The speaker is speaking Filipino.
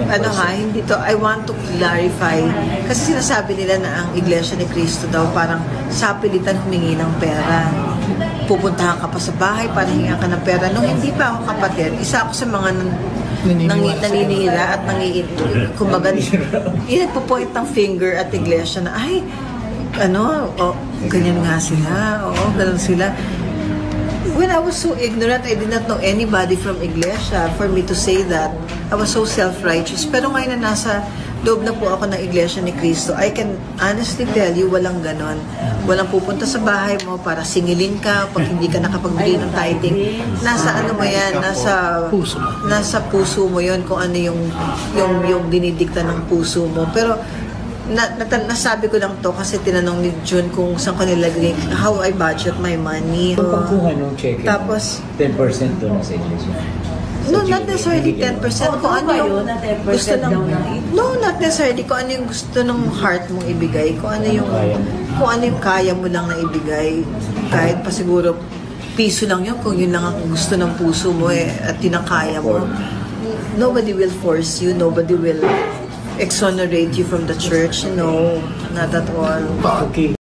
ano ha, hindi to, I want to clarify. Kasi sinasabi nila na ang Iglesia ni Cristo daw parang sapilitan humingi ng pera. Pupuntahan ka pa sa bahay para hingan ka ng pera. Nung hindi pa ako kapatid, isa ako sa mga naninira at kumbaga, nagpo-point ng finger at Iglesia na, ay, ganyan nga sila, ganun sila. When I was so ignorant, I did not know anybody from Iglesia for me to say that. I was so self-righteous. Pero ngayon na nasa loob na po ako ng Iglesia ni Cristo, I can honestly tell you, walang ganon. Walang pupunta sa bahay mo para singilin ka pag hindi ka nakapagbigay ng tithing. Nasa ano mo yan, nasa puso mo yun kung ano yung dinidikta ng puso mo. Pero nasabi ko lang to kasi tinanong ni June kung saan ko nilagay, how I budget my money. Kung pagkuha nung check, tapos 10% doon sa iglesia. No, not necessarily 10%. Kung ano yung gusto ng... No, not necessarily. Kung ano yung gusto ng heart mong ibigay. Kung ano yung kaya mo lang na ibigay. Kahit pa siguro piso lang yun. Kung yun lang ang gusto ng puso mo at yun ang kaya mo. Nobody will force you. Nobody will exonerate you from the church. No, not at all. Okay.